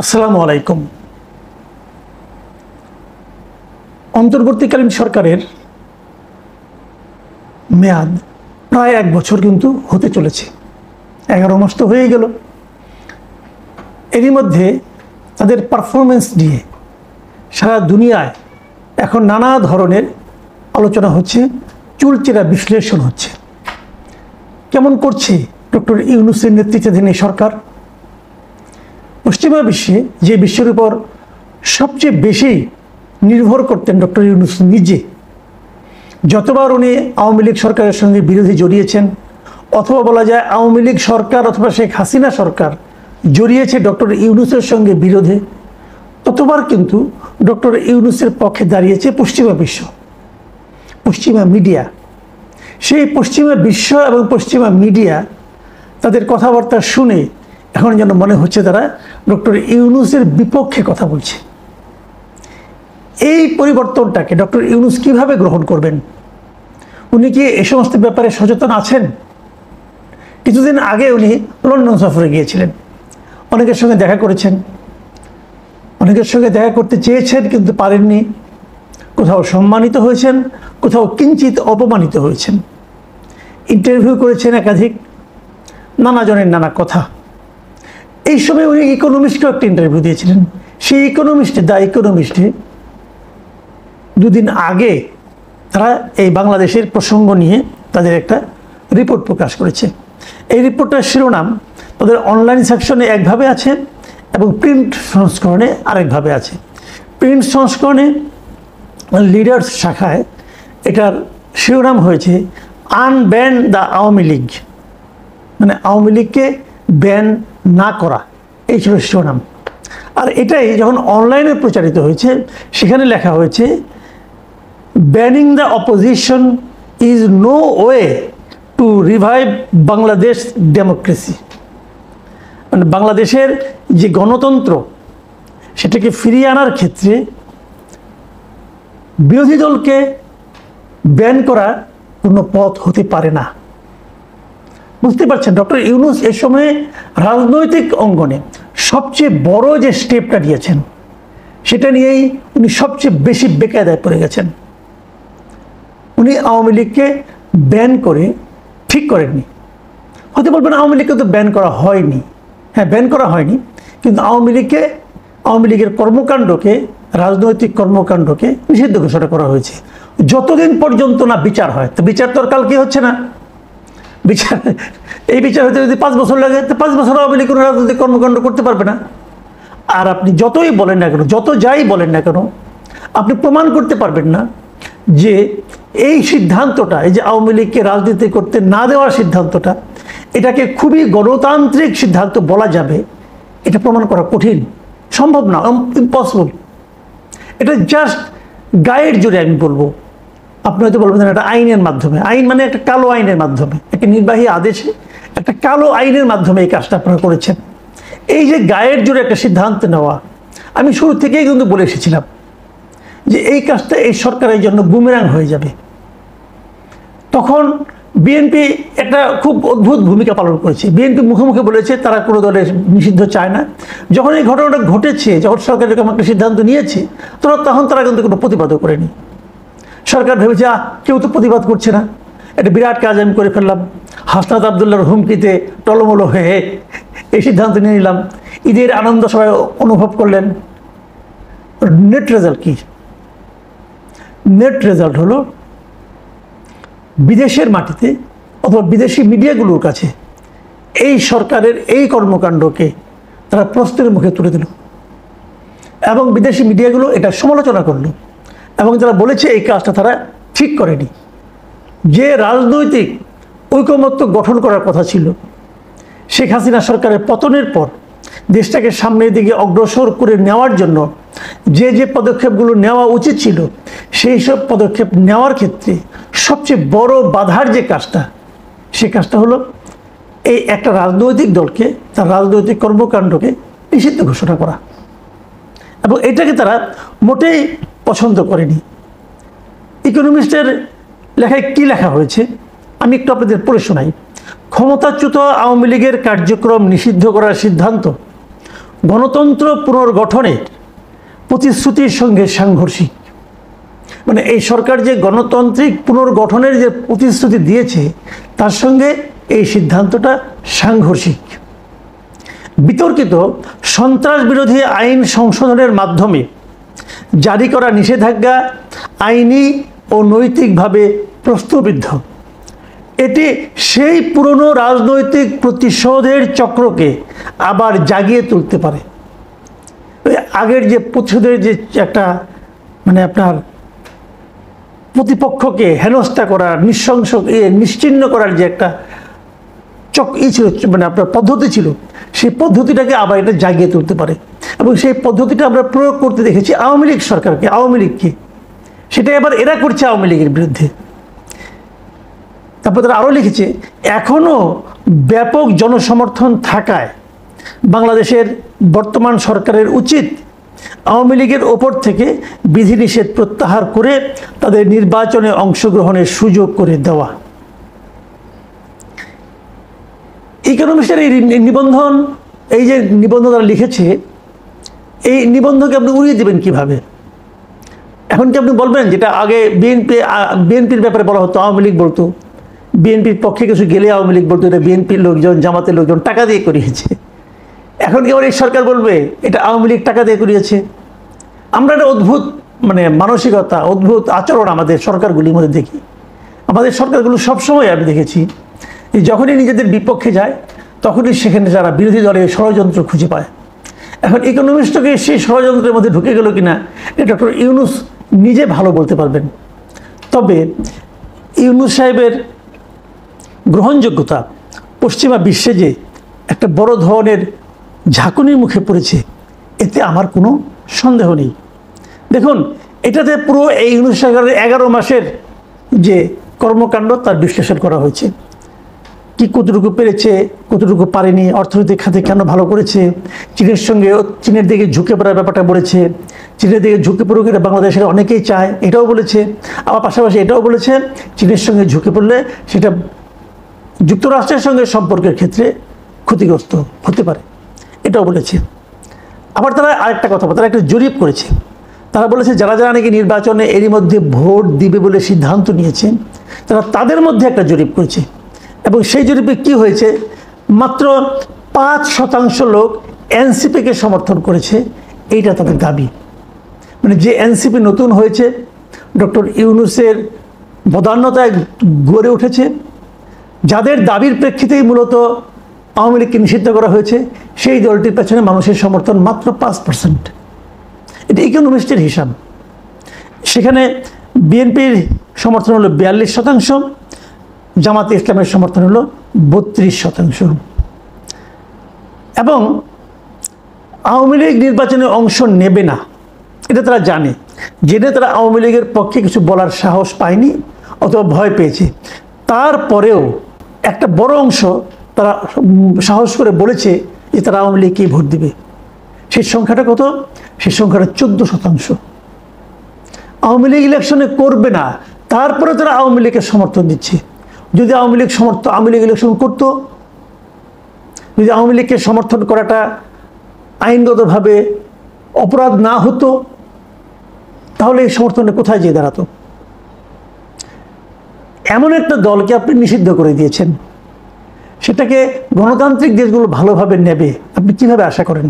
আসসালামু আলাইকুম। অন্তর্বর্তীকালীন সরকারের মেয়াদ প্রায় 1 বছর কিন্তু হতে চলেছে। 11 মাস তো হয়ে গেল। এরই মধ্যে তাদের পারফরমেন্স নিয়ে সারা দুনিয়ায় এখন নানা ধরনের আলোচনা হচ্ছে, চুলচেরা বিশ্লেষণ হচ্ছে। কেমন করছে ডক্টর ইউনূসের নেতৃত্বাধীন এই সরকার? পশ্চিমা বিশ্বে যে বিশ্বের উপর সবচেয়ে বেশি নির্ভর করতেন ডক্টর ইউনূস নিজে, যতবার উনি আওয়ামী লীগ সরকারের সঙ্গে বিরোধী জড়িয়েছেন, অথবা বলা যায় আওয়ামী লীগ সরকার অথবা শেখ হাসিনা সরকার জড়িয়েছে ডক্টর ইউনূসের সঙ্গে বিরোধে, ততবার কিন্তু ডক্টর ইউনূসের পক্ষে দাঁড়িয়েছে পশ্চিমা বিশ্ব, পশ্চিমা মিডিয়া। সেই পশ্চিমা বিশ্ব এবং পশ্চিমা মিডিয়া তাদের কথাবার্তা শুনে এখন যেন মনে হচ্ছে তারা ডক্টর ইউনূসের বিপক্ষে কথা বলছে। এই পরিবর্তনটাকে ডক্টর ইউনূস কিভাবে গ্রহণ করবেন? উনি কি এ সমস্ত ব্যাপারে সচেতন আছেন? কিছুদিন আগে উনি লন্ডন সফরে গিয়েছিলেন, অনেকের সঙ্গে দেখা করেছেন, অনেকের সঙ্গে দেখা করতে চেয়েছেন কিন্তু পারেননি। কোথাও সম্মানিত হয়েছেন, কোথাও কিঞ্চিত অপমানিত হয়েছেন। ইন্টারভিউ করেছেন একাধিক, নানা জনের নানা কথা। এই সময় উনি ইকোনমিস্টকেও একটা ইন্টারভিউ দিয়েছিলেন। সেই দ্য ইকোনমিস্টে দুদিন আগে তারা এই বাংলাদেশের প্রসঙ্গ নিয়ে তাদের একটা রিপোর্ট প্রকাশ করেছে। এই রিপোর্টটার শিরোনাম তাদের অনলাইন সেকশনে একভাবে আছে এবং প্রিন্ট সংস্করণে আরেকভাবে আছে। প্রিন্ট সংস্করণে লিডার্স শাখায় এটার শিরোনাম হয়েছে আনব্যান দ্য আওয়ামী লীগ, মানে আওয়ামী লীগকে ব্যান না করা, এই ছিল শিরোনাম। আর এটাই যখন অনলাইনে প্রচারিত হয়েছে সেখানে লেখা হয়েছে banning the opposition is no way to revive Bangladesh democracy, মানে বাংলাদেশের যে গণতন্ত্র সেটাকে ফিরিয়ে আনার ক্ষেত্রে বিরোধী দলকে ব্যান করা কোনো পথ হতে পারে না। বুঝতে পারছেন, ডক্টর ইউনূস এ সময়ে রাজনৈতিক অঙ্গনে সবচেয়ে বড় যে স্টেপটা নিয়েছেন সেটা নিয়েই উনি সবচেয়ে বেশি বেকায়দায় পড়ে গেছেন। উনি আওয়ামী লীগকে ব্যান করে ঠিক করেননি। হয়তো বলবেন আওয়ামী লীগকে তো ব্যান করা হয়নি। হ্যাঁ, ব্যান করা হয়নি, কিন্তু আওয়ামী লীগের কর্মকাণ্ডকে, রাজনৈতিক কর্মকাণ্ডকে নিষিদ্ধ ঘোষণা করা হয়েছে যতদিন পর্যন্ত না বিচার হয়। তো বিচার তো আর কালকে হচ্ছে না। এই বিচার হতে যদি 5 বছর লাগে, তো 5 বছর আওয়ামী লীগ কোনো রাজনৈতিক কর্মকাণ্ড করতে পারবে না। আর আপনি যতই বলেন না কেন, যত যাই বলেন না কেন, আপনি প্রমাণ করতে পারবেন না যে এই সিদ্ধান্তটা, এই যে আওয়ামী লীগকে রাজনীতি করতে না দেওয়ার সিদ্ধান্তটা, এটাকে খুবই গণতান্ত্রিক সিদ্ধান্ত বলা যাবে। এটা প্রমাণ করা কঠিন, সম্ভব না, ইম্পসিবল। এটা জাস্ট গায়ের জোরে আমি বলবো। আপনি হয়তো বলবেন একটা আইনের মাধ্যমে, আইন মানে একটা কালো আইনের মাধ্যমে, একটা নির্বাহী আদেশে একটা কালো আইনের মাধ্যমে এই কাজটা আপনারা করেছেন। এই যে গায়ের জোরে একটা সিদ্ধান্ত নেওয়া, আমি শুরু থেকেই কিন্তু বলে এসেছিলাম যে এই কাজটা এই সরকারের জন্য বুমেরাং হয়ে যাবে। তখন বিএনপি একটা খুব অদ্ভুত ভূমিকা পালন করেছে। বিএনপি মুখে মুখে বলেছে তারা কোনো দলের নিষিদ্ধ চায় না। যখন এই ঘটনাটা ঘটেছে, যখন সরকার এরকম একটা সিদ্ধান্ত নিয়েছে, তখন তারা কিন্তু কোনো প্রতিবাদও করেনি। সরকার ভেবেছে কেউ তো প্রতিবাদ করছে না, এটা বিরাট কাজ আমি করে ফেললাম, হাসনাত আবদুল্লাহর হুমকিতে টলমলো হয়ে এই সিদ্ধান্ত নিয়ে নিলাম। ঈদের আনন্দ সবাই অনুভব করলেন। নেট রেজাল্ট কি? নেট রেজাল্ট হলো বিদেশের মাটিতে অথবা বিদেশি মিডিয়াগুলোর কাছে এই সরকারের এই কর্মকাণ্ডকে তারা প্রশ্নের মুখে তুলে দিল এবং বিদেশি মিডিয়াগুলো এটা সমালোচনা করলো এবং তারা বলেছে এই কাজটা তারা ঠিক করেনি। যে রাজনৈতিক ঐকমত্য গঠন করার কথা ছিল, শেখ হাসিনা সরকারের পতনের পর দেশটাকে সামনের দিকে অগ্রসর করে নেওয়ার জন্য যে পদক্ষেপগুলো নেওয়া উচিত ছিল, সেই সব পদক্ষেপ নেওয়ার ক্ষেত্রে সবচেয়ে বড় বাধার যে কাজটা, সে কাজটা হলো এই একটা রাজনৈতিক দলকে, তার রাজনৈতিক কর্মকাণ্ডকে নিষিদ্ধ ঘোষণা করা। এবং এটাকে তারা মোটেই পছন্দ করেনি। ইকোনমিস্টের লেখায় কি লেখা হয়েছে আমি একটু আপনাদের পড়ে শোনাই। ক্ষমতাচ্যুত আওয়ামী লীগের কার্যক্রম নিষিদ্ধ করার সিদ্ধান্ত গণতন্ত্র পুনর্গঠনের প্রতিশ্রুতির সঙ্গে সাংঘর্ষিক। মানে এই সরকার যে গণতান্ত্রিক পুনর্গঠনের যে প্রতিশ্রুতি দিয়েছে তার সঙ্গে এই সিদ্ধান্তটা সাংঘর্ষিক। বিতর্কিত সন্ত্রাস বিরোধী আইন সংশোধনের মাধ্যমে জারি করা নিষেধাজ্ঞা আইনি ও নৈতিকভাবে প্রশ্নবিদ্ধ। এটি সেই পুরনো রাজনৈতিক প্রতিশোধের চক্রকে আবার জাগিয়ে তুলতে পারে। আগের যে প্রতিশোধের যে একটা মানে আপনার প্রতিপক্ষকে হেনস্থা করার, নিশ্চিহ্ন করার যে একটা ছিল, মানে আপনার পদ্ধতি ছিল, সেই পদ্ধতিটাকে আবার এটা জাগিয়ে তুলতে পারে। এবং সেই পদ্ধতিটা আমরা প্রয়োগ করতে দেখেছি আওয়ামী লীগ সরকারকে, আওয়ামী লীগকে। সেটা এবার এরা করছে আওয়ামী লীগের বিরুদ্ধে। তারপর তারা আরও লিখেছে, এখনও ব্যাপক জনসমর্থন থাকায় বাংলাদেশের বর্তমান সরকারের উচিত আওয়ামী লীগের ওপর থেকে বিধিনিষেধ প্রত্যাহার করে তাদের নির্বাচনে অংশগ্রহণের সুযোগ করে দেওয়া। ইকোনমিস্টের এই নিবন্ধন, এই যে নিবন্ধ তারা লিখেছে, এই নিবন্ধকে আপনি উড়িয়ে দেবেন কিভাবে? এখন কি আপনি বলবেন যেটা আগে বিএনপির ব্যাপারে বলা হতো, আওয়ামী লীগ বলতো, বিএনপির পক্ষে কিছু গেলে আওয়ামী লীগ বলতো এটা বিএনপির লোকজন, জামাতের লোকজন টাকা দিয়ে করিয়েছে। এখন কি আবার এই সরকার বলবে এটা আওয়ামী লীগ টাকা দিয়ে করিয়েছে? আমরা একটা অদ্ভুত মানে মানসিকতা, অদ্ভুত আচরণ আমাদের সরকারগুলির মধ্যে দেখি। আমাদের সরকারগুলো সবসময় আমি দেখেছি যে যখনই নিজেদের বিপক্ষে যায় তখনই সেখানে যারা বিরোধী দলের ষড়যন্ত্র খুঁজে পায়। এখন ইকোনমিস্টকে সেই ষড়যন্ত্রের মধ্যে ঢুকে গেল কিনা এটা ডক্টর ইউনূস নিজে ভালো বলতে পারবেন। তবে ইউনূস সাহেবের গ্রহণযোগ্যতা পশ্চিমা বিশ্বে যে একটা বড় ধরনের ঝাঁকুনির মুখে পড়েছে এতে আমার কোনো সন্দেহ নেই। দেখুন, এটাতে পুরো এই ইউনূস সরকারের 11 মাসের যে কর্মকাণ্ড তার বিশ্লেষণ করা হয়েছে। কি কতটুকু পেরেছে, কতটুকু পারেনি, অর্থনৈতিক খাতে কেন ভালো করেছে, চীনের দিকে ঝুঁকে পড়ার ব্যাপারটা বলেছে, চীনের দিকে ঝুঁকে পড়ুক এটা বাংলাদেশের অনেকেই চায় এটাও বলেছে। আবার পাশাপাশি এটাও বলেছে চীনের সঙ্গে ঝুঁকে পড়লে সেটা যুক্তরাষ্ট্রের সঙ্গে সম্পর্কের ক্ষেত্রে ক্ষতিগ্রস্ত হতে পারে, এটাও বলেছে। আবার তারা আরেকটা কথা, তারা একটা জরিপ করেছে। তারা বলেছে যারা যারা নাকি নির্বাচনে এরই মধ্যে ভোট দিবে বলে সিদ্ধান্ত নিয়েছে তারা তাদের মধ্যে একটা জরিপ করেছে। এবং সেই জরিপে কি হয়েছে, মাত্র 5% লোক এনসিপিকে সমর্থন করেছে, এইটা তাদের দাবি। মানে যে এনসিপি নতুন হয়েছে, ডক্টর ইউনূসের বদান্যতায় গড়ে উঠেছে, যাদের দাবির প্রেক্ষিতেই মূলত আওয়ামী লীগকে নিষিদ্ধ করা হয়েছে, সেই দলটির পেছনে মানুষের সমর্থন মাত্র 5%। এটা ইকোনমিস্টের হিসাব। সেখানে বিএনপির সমর্থন হলো 42%, জামাতে ইসলামের সমর্থন হলো 32%। এবং আওয়ামী লীগ নির্বাচনে অংশ নেবে না এটা তারা জানে, জেনে তারা আওয়ামী লীগের পক্ষে কিছু বলার সাহস পায়নি অথবা ভয় পেয়েছে। তারপরেও একটা বড় অংশ তারা সাহস করে বলেছে যে তারা আওয়ামী লীগকেই ভোট দিবে। সেই সংখ্যাটা কত? সেই সংখ্যাটা 14%। আওয়ামী লীগ ইলেকশনে করবে না, তারপরে তারা আওয়ামী লীগের সমর্থন দিচ্ছে। যদি আওয়ামী লীগ ইলেকশন করতো, যদি আওয়ামী লীগকে সমর্থন করাটা আইনগতভাবে অপরাধ না হতো, তাহলে এই সমর্থনটা কোথায় যেয়ে দাঁড়াতো? এমন একটা দলকে আপনি নিষিদ্ধ করে দিয়েছেন, সেটাকে গণতান্ত্রিক দেশগুলো ভালোভাবে নেবে আপনি কিভাবে আশা করেন?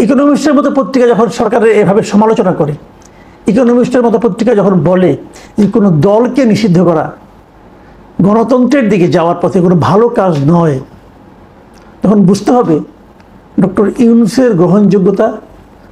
ইকোনমিস্টের মতো পত্রিকা যখন সরকারের এভাবে সমালোচনা করে, ইকোনমিস্টের মতো পত্রিকা যখন বলে যে কোনো দলকে নিষিদ্ধ করা গণতন্ত্রের দিকে যাওয়ার পথে কোনো ভালো কাজ নয়, তখন বুঝতে হবে ডক্টর ইউনূসের গ্রহণযোগ্যতা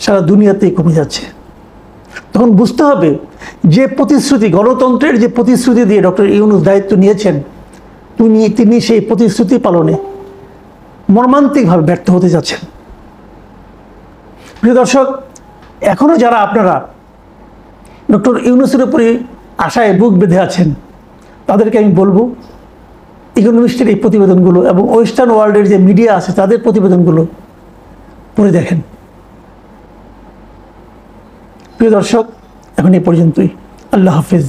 সারা দুনিয়াতেই কমে যাচ্ছে। তখন বুঝতে হবে যে প্রতিশ্রুতি, গণতন্ত্রের যে প্রতিশ্রুতি দিয়ে ডক্টর ইউনূস দায়িত্ব নিয়েছেন, তিনি সেই প্রতিশ্রুতি পালনে মর্মান্তিকভাবে ব্যর্থ হতে যাচ্ছেন। প্রিয় দর্শক, এখনও যারা আপনারা ডক্টর ইউনূসের উপরে আশায় বুক বেঁধে আছেন তাদেরকে আমি বলবো ইকোনমিস্টের এই প্রতিবেদনগুলো এবং ওয়েস্টার্ন ওয়ার্ল্ডের যে মিডিয়া আছে তাদের প্রতিবেদনগুলো পড়ে দেখেন। প্রিয় দর্শক, এখন এই পর্যন্তই। আল্লাহ হাফিজ।